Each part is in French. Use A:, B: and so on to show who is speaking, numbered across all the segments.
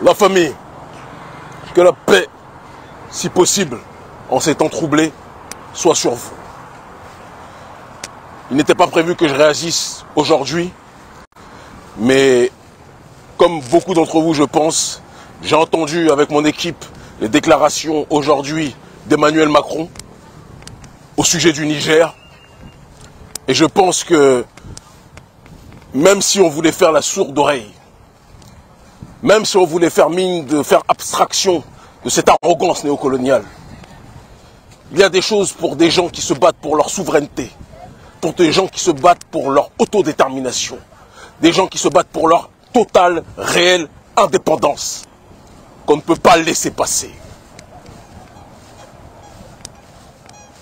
A: La famille, que la paix, si possible, en ces temps troublés, soit sur vous. Il n'était pas prévu que je réagisse aujourd'hui, mais comme beaucoup d'entre vous, je pense, j'ai entendu avec mon équipe les déclarations aujourd'hui d'Emmanuel Macron au sujet du Niger. Et je pense que même si on voulait faire la sourde oreille, même si on voulait faire mine de faire abstraction de cette arrogance néocoloniale, il y a des choses pour des gens qui se battent pour leur souveraineté, pour des gens qui se battent pour leur autodétermination, des gens qui se battent pour leur totale, réelle indépendance, qu'on ne peut pas laisser passer.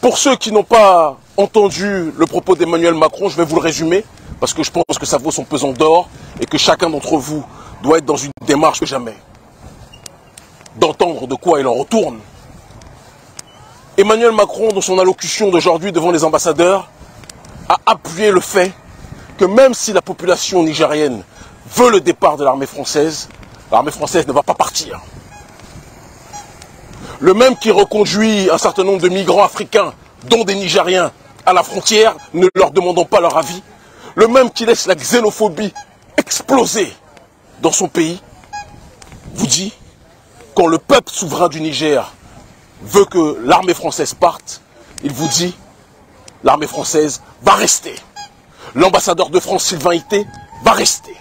A: Pour ceux qui n'ont pas entendu le propos d'Emmanuel Macron, je vais vous le résumer, parce que je pense que ça vaut son pesant d'or et que chacun d'entre vous doit être dans une démarche que jamais d'entendre de quoi il en retourne. Emmanuel Macron, dans son allocution d'aujourd'hui devant les ambassadeurs, a appuyé le fait que même si la population nigérienne veut le départ de l'armée française ne va pas partir. Le même qui reconduit un certain nombre de migrants africains, dont des Nigériens, à la frontière, ne leur demandant pas leur avis. Le même qui laisse la xénophobie exploser dans son pays, vous dit, quand le peuple souverain du Niger veut que l'armée française parte, il vous dit, l'armée française va rester. L'ambassadeur de France, Sylvain Ité, va rester.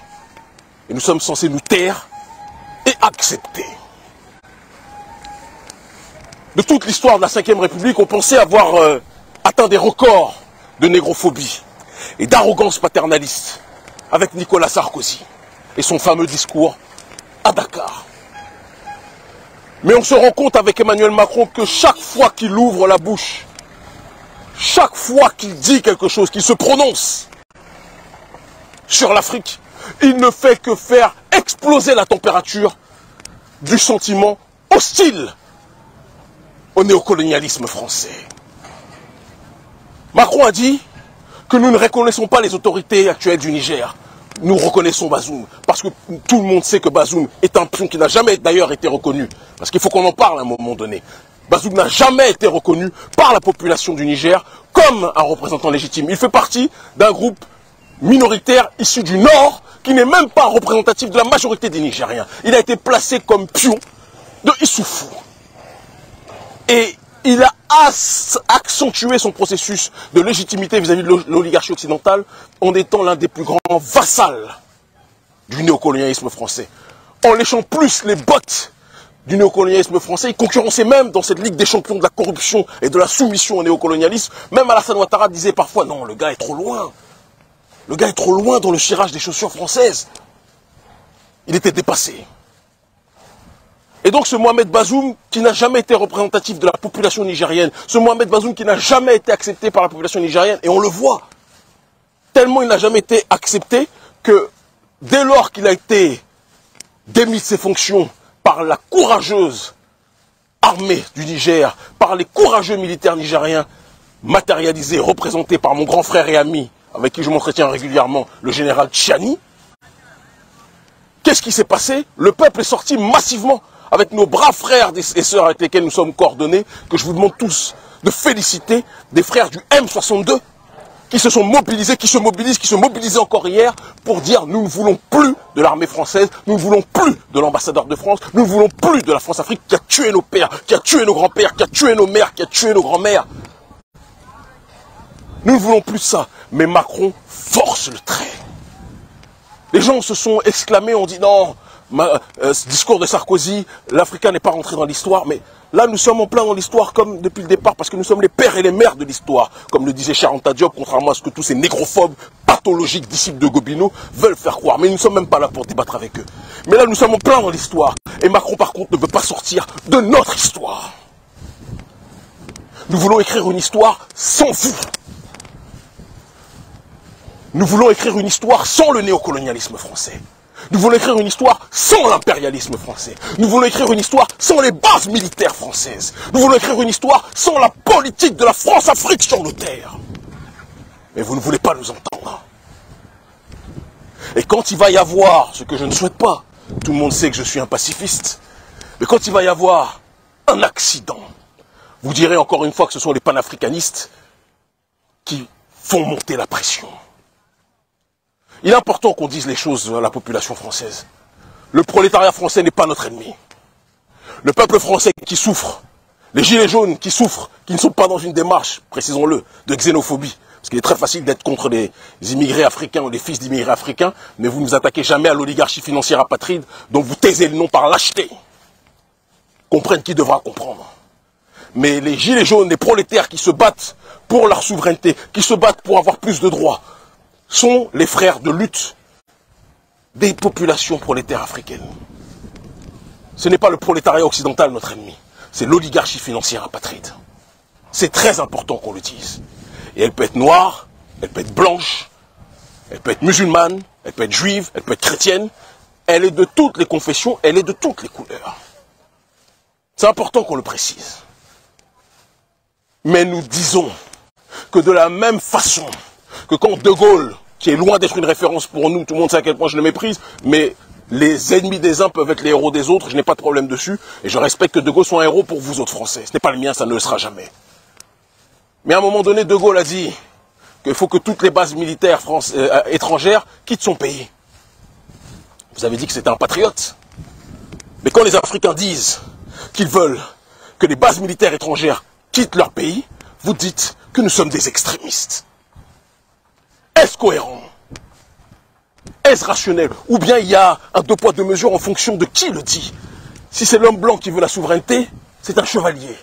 A: Et nous sommes censés nous taire et accepter. De toute l'histoire de la Ve République, on pensait avoir atteint des records de négrophobie et d'arrogance paternaliste avec Nicolas Sarkozy et son fameux discours à Dakar. Mais on se rend compte avec Emmanuel Macron que chaque fois qu'il ouvre la bouche, chaque fois qu'il dit quelque chose, qu'il se prononce sur l'Afrique, il ne fait que faire exploser la température du sentiment hostile au néocolonialisme français. Macron a dit que nous ne reconnaissons pas les autorités actuelles du Niger. Nous reconnaissons Bazoum, parce que tout le monde sait que Bazoum est un pion qui n'a jamais d'ailleurs été reconnu. Parce qu'il faut qu'on en parle à un moment donné. Bazoum n'a jamais été reconnu par la population du Niger comme un représentant légitime. Il fait partie d'un groupe minoritaire issu du Nord qui n'est même pas représentatif de la majorité des Nigériens. Il a été placé comme pion de Issoufou. Et il a accentué son processus de légitimité vis-à-vis de l'oligarchie occidentale en étant l'un des plus grands vassals du néocolonialisme français. En léchant plus les bottes du néocolonialisme français, il concurrençait même dans cette ligue des champions de la corruption et de la soumission au néocolonialisme. Même Alassane Ouattara disait parfois, non, le gars est trop loin. Le gars est trop loin dans le cirage des chaussures françaises. Il était dépassé. Et donc ce Mohamed Bazoum, qui n'a jamais été représentatif de la population nigérienne, ce Mohamed Bazoum qui n'a jamais été accepté par la population nigérienne, et on le voit, tellement il n'a jamais été accepté que dès lors qu'il a été démis de ses fonctions par la courageuse armée du Niger, par les courageux militaires nigériens, matérialisés, représentés par mon grand frère et ami, avec qui je m'entretiens régulièrement, le général Tchiani, qu'est-ce qui s'est passé? Le peuple est sorti massivement avec nos braves frères et sœurs avec lesquels nous sommes coordonnés, que je vous demande tous de féliciter, des frères du M62, qui se sont mobilisés, qui se mobilisaient encore hier pour dire nous ne voulons plus de l'armée française, nous ne voulons plus de l'ambassadeur de France, nous ne voulons plus de la France-Afrique qui a tué nos pères, qui a tué nos grands-pères, qui a tué nos mères, qui a tué nos grands-mères. Nous ne voulons plus ça, mais Macron force le trait. Les gens se sont exclamés, on dit non, ce discours de Sarkozy, l'Africain n'est pas rentré dans l'histoire, mais là nous sommes en plein dans l'histoire comme depuis le départ, parce que nous sommes les pères et les mères de l'histoire, comme le disait Cheikh Anta Diop, contrairement à ce que tous ces négrophobes pathologiques disciples de Gobineau veulent faire croire. Mais nous ne sommes même pas là pour débattre avec eux. Mais là nous sommes en plein dans l'histoire, et Macron par contre ne veut pas sortir de notre histoire. Nous voulons écrire une histoire sans vous. Nous voulons écrire une histoire sans le néocolonialisme français. Nous voulons écrire une histoire sans l'impérialisme français. Nous voulons écrire une histoire sans les bases militaires françaises. Nous voulons écrire une histoire sans la politique de la France-Afrique sur nos terres. Mais vous ne voulez pas nous entendre. Et quand il va y avoir, ce que je ne souhaite pas, Tout le monde sait que je suis un pacifiste. Mais quand il va y avoir un accident, vous direz encore une fois que ce sont les panafricanistes qui font monter la pression. Il est important qu'on dise les choses à la population française. Le prolétariat français n'est pas notre ennemi. Le peuple français qui souffre, les gilets jaunes qui souffrent, qui ne sont pas dans une démarche, précisons-le, de xénophobie. Parce qu'il est très facile d'être contre les immigrés africains ou les fils d'immigrés africains, mais vous ne vous attaquez jamais à l'oligarchie financière apatride dont vous taisez le nom par lâcheté. Comprenne qui devra comprendre. Mais les gilets jaunes, les prolétaires qui se battent pour leur souveraineté, qui se battent pour avoir plus de droits, sont les frères de lutte des populations prolétaires africaines. Ce n'est pas le prolétariat occidental notre ennemi, c'est l'oligarchie financière apatride. C'est très important qu'on le dise. Et elle peut être noire, elle peut être blanche, elle peut être musulmane, elle peut être juive, elle peut être chrétienne. Elle est de toutes les confessions, elle est de toutes les couleurs. C'est important qu'on le précise. Mais nous disons que de la même façon que quand De Gaulle, qui est loin d'être une référence pour nous, tout le monde sait à quel point je le méprise, mais les ennemis des uns peuvent être les héros des autres, je n'ai pas de problème dessus, et je respecte que De Gaulle soit un héros pour vous autres Français. Ce n'est pas le mien, ça ne le sera jamais. Mais à un moment donné, De Gaulle a dit qu'il faut que toutes les bases militaires étrangères quittent son pays. Vous avez dit que c'était un patriote. Mais quand les Africains disent qu'ils veulent que les bases militaires étrangères quittent leur pays, vous dites que nous sommes des extrémistes. Est-ce cohérent? Est-ce rationnel? Ou bien il y a un deux poids deux mesures en fonction de qui le dit? Si c'est l'homme blanc qui veut la souveraineté, c'est un chevalier.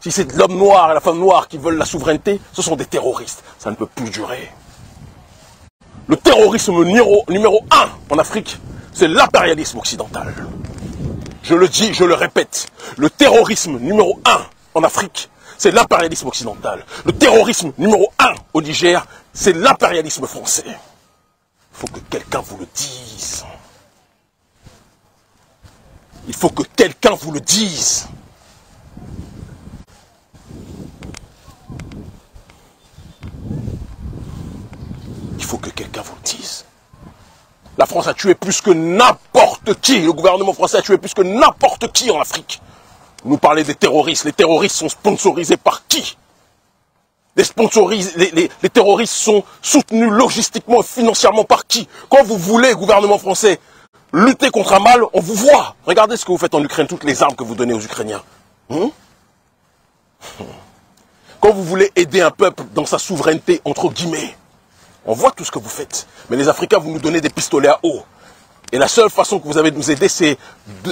A: Si c'est l'homme noir et la femme noire qui veulent la souveraineté, ce sont des terroristes. Ça ne peut plus durer. Le terrorisme numéro 1 en Afrique, c'est l'impérialisme occidental. Je le dis, je le répète. Le terrorisme numéro 1 en Afrique, c'est l'impérialisme occidental. Le terrorisme numéro 1 au Niger, c'est l'impérialisme français. Il faut que quelqu'un vous le dise. Il faut que quelqu'un vous le dise. Il faut que quelqu'un vous le dise. La France a tué plus que n'importe qui. Le gouvernement français a tué plus que n'importe qui en Afrique. Vous nous parlez des terroristes. Les terroristes sont sponsorisés par qui? Les terroristes sont soutenus logistiquement et financièrement par qui? Quand vous voulez, gouvernement français, lutter contre un mal, on vous voit. Regardez ce que vous faites en Ukraine, toutes les armes que vous donnez aux Ukrainiens. Quand vous voulez aider un peuple dans sa souveraineté, entre guillemets, on voit tout ce que vous faites. Mais les Africains, vous nous donnez des pistolets à eau. Et la seule façon que vous avez de nous aider, c'est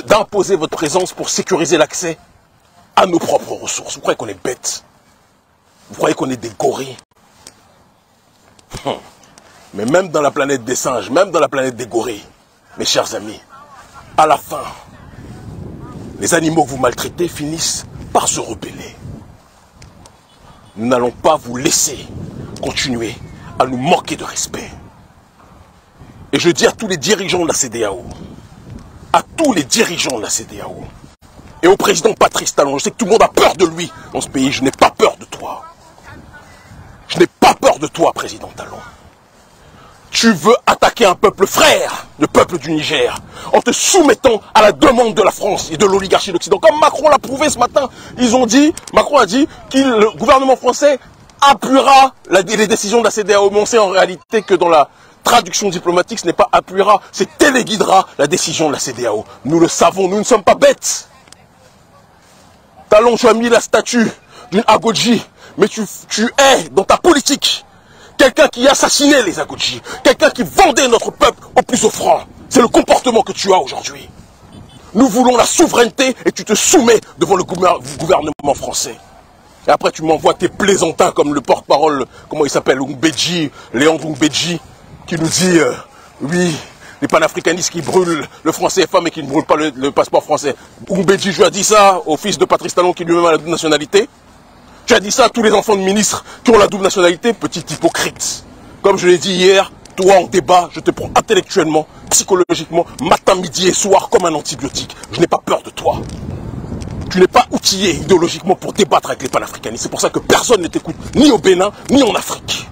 A: d'imposer votre présence pour sécuriser l'accès à nos propres ressources. Vous croyez qu'on est bêtes? Vous croyez qu'on est des gorilles? Mais même dans la planète des singes, même dans la planète des gorilles, mes chers amis, à la fin, les animaux que vous maltraitez finissent par se rebeller. Nous n'allons pas vous laisser continuer à nous manquer de respect. Et je dis à tous les dirigeants de la CEDEAO, à tous les dirigeants de la CEDEAO, et au président Patrice Talon, je sais que tout le monde a peur de lui dans ce pays, je n'ai pas peur de toi. Je n'ai pas peur de toi, président Talon. Tu veux attaquer un peuple frère, le peuple du Niger, en te soumettant à la demande de la France et de l'oligarchie d'Occident. Comme Macron l'a prouvé ce matin, Macron a dit que le gouvernement français appuiera les décisions de la CEDEAO. Mais on sait en réalité que dans la traduction diplomatique, ce n'est pas appuiera, c'est téléguidera la décision de la CEDEAO. Nous le savons, nous ne sommes pas bêtes. Talon, tu as mis la statue d'une Agodji, mais tu es dans ta politique quelqu'un qui assassinait les Agodji, quelqu'un qui vendait notre peuple au plus offrant. C'est le comportement que tu as aujourd'hui. Nous voulons la souveraineté et tu te soumets devant le gouvernement français. Et après tu m'envoies tes plaisantins comme le porte-parole, comment il s'appelle, Ngbeji, Léon Ngbeji, qui nous dit, oui, les panafricanistes qui brûlent le franc CFA mais qui ne brûlent pas le passeport français. Ngbeji, je lui ai dit ça au fils de Patrice Talon qui lui-même a la double nationalité. Tu as dit ça à tous les enfants de ministres qui ont la double nationalité, petit hypocrite. Comme je l'ai dit hier, toi en débat, je te prends intellectuellement, psychologiquement, matin, midi et soir comme un antibiotique. Je n'ai pas peur de toi. Tu n'es pas outillé idéologiquement pour débattre avec les panafricanistes. C'est pour ça que personne ne t'écoute, ni au Bénin, ni en Afrique.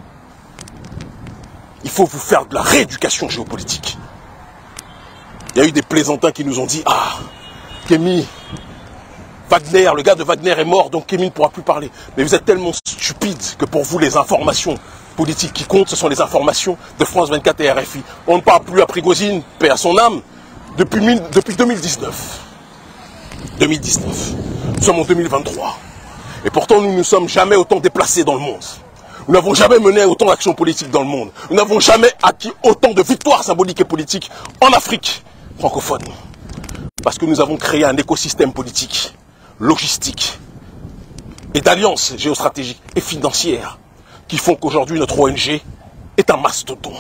A: Il faut vous faire de la rééducation géopolitique. Il y a eu des plaisantins qui nous ont dit, ah, Kémy, Wagner, le gars de Wagner est mort, donc Kémy ne pourra plus parler. Mais vous êtes tellement stupide que pour vous, les informations politiques qui comptent, ce sont les informations de France 24 et RFI. On ne parle plus à Prigozhin, paix à son âme, depuis 2019. 2019. Nous sommes en 2023. Et pourtant, nous ne nous sommes jamais autant déplacés dans le monde. Nous n'avons jamais mené autant d'actions politiques dans le monde. Nous n'avons jamais acquis autant de victoires symboliques et politiques en Afrique francophone. Parce que nous avons créé un écosystème politique, logistique et d'alliances géostratégiques et financières qui font qu'aujourd'hui notre ONG est un mastodonte.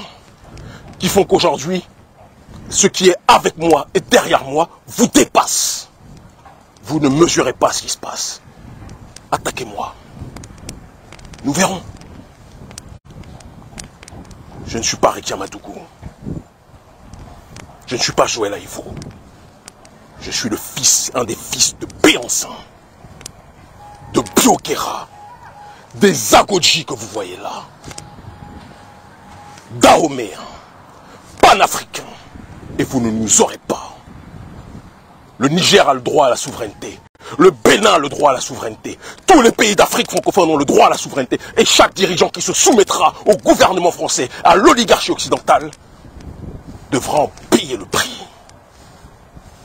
A: Qui font qu'aujourd'hui, ce qui est avec moi et derrière moi vous dépasse. Vous ne mesurez pas ce qui se passe. Attaquez-moi. Nous verrons. Je ne suis pas Rekia Madougou. Je ne suis pas Joël Aïvo. Je suis le fils, un des fils de Béancin, de Biokera, des Agodji que vous voyez là, d'Ahoméens, panafricains, et vous ne nous aurez pas. Le Niger a le droit à la souveraineté. Le Bénin a le droit à la souveraineté. Tous les pays d'Afrique francophone ont le droit à la souveraineté. Et chaque dirigeant qui se soumettra au gouvernement français, à l'oligarchie occidentale, devra en payer le prix.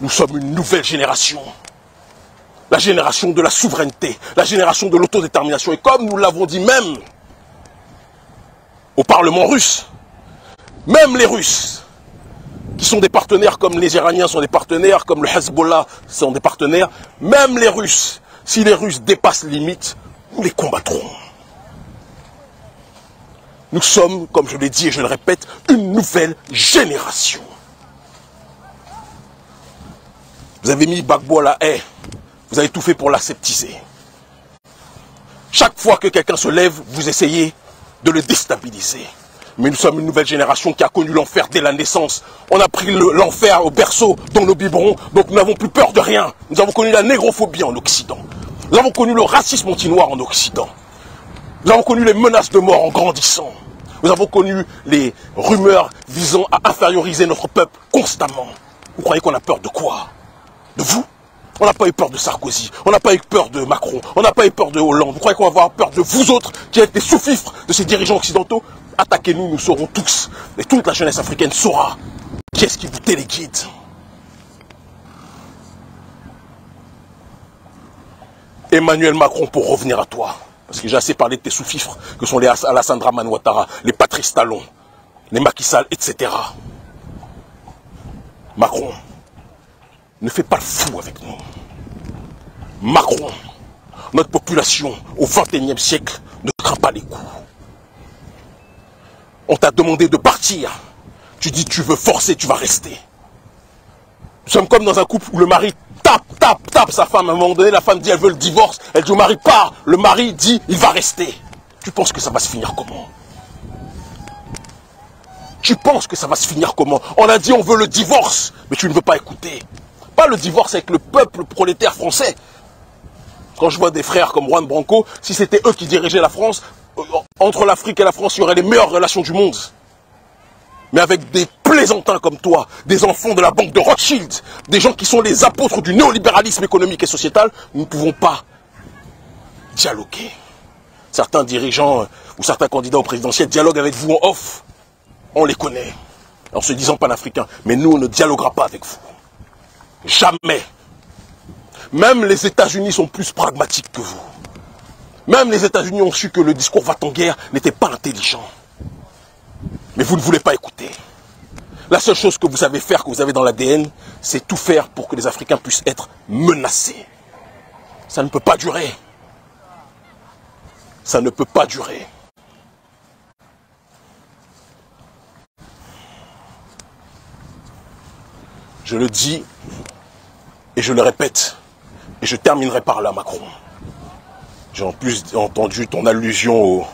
A: Nous sommes une nouvelle génération. La génération de la souveraineté, la génération de l'autodétermination. Et comme nous l'avons dit même au Parlement russe, même les Russes, qui sont des partenaires comme les Iraniens sont des partenaires, comme le Hezbollah sont des partenaires, même les Russes, si les Russes dépassent les limites, nous les combattrons. Nous sommes, comme je l'ai dit et je le répète, une nouvelle génération. Vous avez mis Gbagbo à la haie, vous avez tout fait pour l'aseptiser. Chaque fois que quelqu'un se lève, vous essayez de le déstabiliser. Mais nous sommes une nouvelle génération qui a connu l'enfer dès la naissance. On a pris l'enfer au berceau dans nos biberons, donc nous n'avons plus peur de rien. Nous avons connu la négrophobie en Occident. Nous avons connu le racisme anti-noir en Occident. Nous avons connu les menaces de mort en grandissant. Nous avons connu les rumeurs visant à inférioriser notre peuple constamment. Vous croyez qu'on a peur de quoi? De vous? On n'a pas eu peur de Sarkozy, on n'a pas eu peur de Macron, on n'a pas eu peur de Hollande. Vous croyez qu'on va avoir peur de vous autres qui êtes des sous-fifres de ces dirigeants occidentaux? Attaquez-nous, nous saurons tous. Et toute la jeunesse africaine saura qui est-ce qui vous téléguide. Emmanuel Macron, pour revenir à toi, parce que j'ai assez parlé de tes sous-fifres, que sont les Alassane Dramane Ouattara, les Patrice Talon, les Macky Sall, etc. Macron, ne fais pas le fou avec nous. Macron, notre population au XXIe siècle ne craint pas les coups. On t'a demandé de partir. Tu dis tu veux forcer, tu vas rester. Nous sommes comme dans un couple où le mari tape sa femme. À un moment donné, la femme dit elle veut le divorce. Elle dit au mari pars. Le mari dit il va rester. Tu penses que ça va se finir comment? Tu penses que ça va se finir comment? On a dit on veut le divorce, mais tu ne veux pas écouter. Pas le divorce avec le peuple prolétaire français. Quand je vois des frères comme Juan Branco, si c'était eux qui dirigeaient la France, entre l'Afrique et la France, il y aurait les meilleures relations du monde. Mais avec des plaisantins comme toi, des enfants de la banque de Rothschild, des gens qui sont les apôtres du néolibéralisme économique et sociétal, nous ne pouvons pas dialoguer. Certains dirigeants ou certains candidats au présidentiel dialoguent avec vous en off. On les connaît, en se disant panafricains. Mais nous, on ne dialoguera pas avec vous. Jamais. Même les États-Unis sont plus pragmatiques que vous. Même les États-Unis ont su que le discours va-t-en-guerre n'était pas intelligent. Mais vous ne voulez pas écouter. La seule chose que vous savez faire, que vous avez dans l'ADN, c'est tout faire pour que les Africains puissent être menacés. Ça ne peut pas durer. Ça ne peut pas durer. Je le dis et je le répète. Et je terminerai par là, Macron. J'ai en plus entendu ton allusion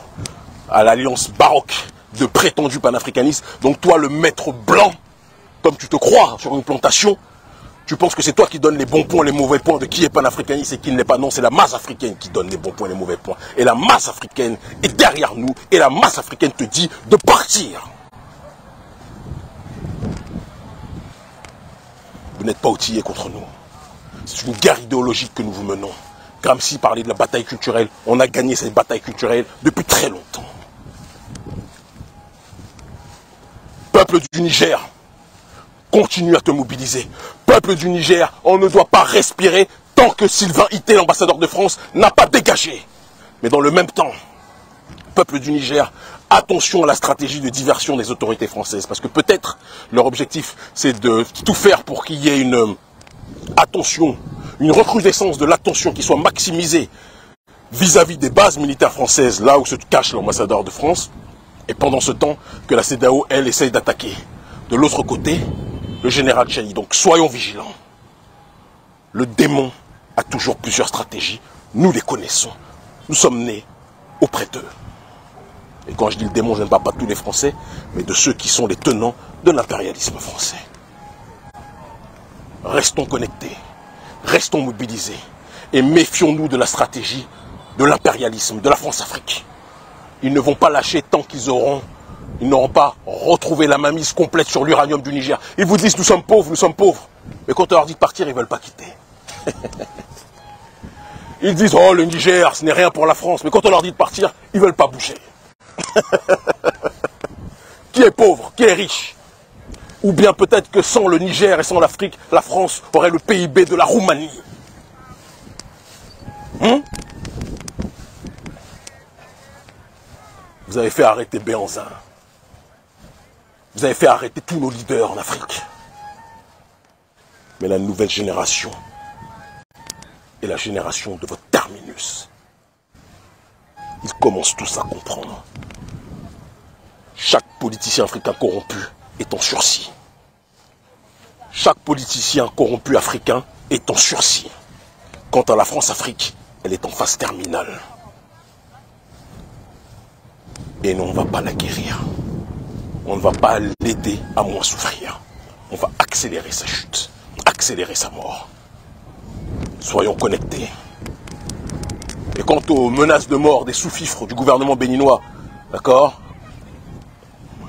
A: à l'alliance baroque de prétendus panafricanistes. Donc toi, le maître blanc, comme tu te crois sur une plantation, tu penses que c'est toi qui donnes les bons points, les mauvais points de qui est panafricaniste et qui ne l'est pas. Non, c'est la masse africaine qui donne les bons points et les mauvais points. Et la masse africaine est derrière nous et la masse africaine te dit de partir. Vous n'êtes pas outillés contre nous. C'est une guerre idéologique que nous vous menons. Gramsci parlait de la bataille culturelle. On a gagné cette bataille culturelle depuis très longtemps. Peuple du Niger, continue à te mobiliser. Peuple du Niger, on ne doit pas respirer tant que Sylvain Ité, l'ambassadeur de France, n'a pas dégagé. Mais dans le même temps, peuple du Niger, attention à la stratégie de diversion des autorités françaises. Parce que peut-être leur objectif, c'est de tout faire pour qu'il y ait une attention, une recrudescence de l'attention qui soit maximisée vis-à-vis des bases militaires françaises, là où se cache l'ambassadeur de France. Et pendant ce temps, que la CEDEAO, elle, essaye d'attaquer. De l'autre côté, le général Tchiani. Donc soyons vigilants. Le démon a toujours plusieurs stratégies. Nous les connaissons. Nous sommes nés auprès d'eux. Et quand je dis le démon, je ne parle pas de tous les Français, mais de ceux qui sont les tenants de l'impérialisme français. Restons connectés, restons mobilisés et méfions-nous de la stratégie de l'impérialisme, de la France-Afrique. Ils ne vont pas lâcher tant qu'ils n'auront pas retrouvé la mainmise complète sur l'uranium du Niger. Ils vous disent nous sommes pauvres, nous sommes pauvres. Mais quand on leur dit de partir, ils ne veulent pas quitter. Ils disent oh le Niger, ce n'est rien pour la France. Mais quand on leur dit de partir, ils ne veulent pas bouger. Qui est pauvre, qui est riche? Ou bien peut-être que sans le Niger et sans l'Afrique, la France aurait le PIB de la Roumanie. Vous avez fait arrêter Béhanzin. Vous avez fait arrêter tous nos leaders en Afrique. Mais la nouvelle génération est la génération de votre terminus. Ils commencent tous à comprendre. Chaque politicien africain corrompu est en sursis. Chaque politicien corrompu africain est en sursis. Quant à la France-Afrique, elle est en phase terminale. Et nous, on ne va pas la guérir. On ne va pas l'aider à moins souffrir. On va accélérer sa chute, accélérer sa mort. Soyons connectés. Et quant aux menaces de mort des sous-fifres du gouvernement béninois, d'accord?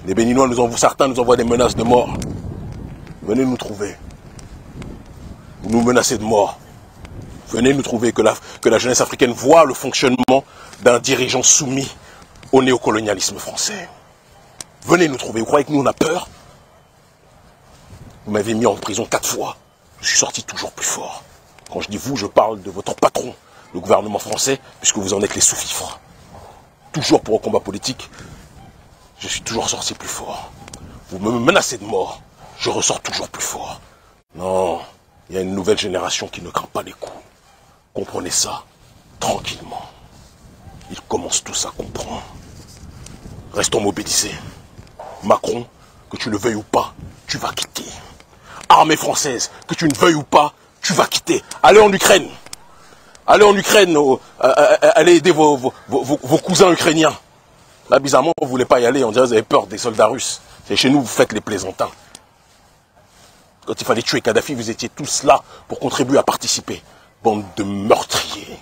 A: Les Béninois, certains nous envoient des menaces de mort. Venez nous trouver. Vous nous menacez de mort. Venez nous trouver, que la jeunesse africaine voit le fonctionnement d'un dirigeant soumis au néocolonialisme français. Venez nous trouver. Vous croyez que nous, on a peur? Vous m'avez mis en prison 4 fois. Je suis sorti toujours plus fort. Quand je dis vous, je parle de votre patron, le gouvernement français, puisque vous en êtes les sous-fifres. Toujours pour un combat politique, je suis toujours sorti plus fort. Vous me menacez de mort, je ressors toujours plus fort. Non, il y a une nouvelle génération qui ne craint pas les coups. Comprenez ça tranquillement. Ils commencent tous à comprendre. Restons mobilisés. Macron, que tu le veuilles ou pas, tu vas quitter. Armée française, que tu ne veuilles ou pas, tu vas quitter. Allez en Ukraine. Allez en Ukraine, allez aider vos cousins ukrainiens. Là, bizarrement, vous ne voulez pas y aller, on dirait que vous avez peur des soldats russes. C'est chez nous, vous faites les plaisantins. Quand il fallait tuer Kadhafi, vous étiez tous là pour contribuer à participer. Bande de meurtriers.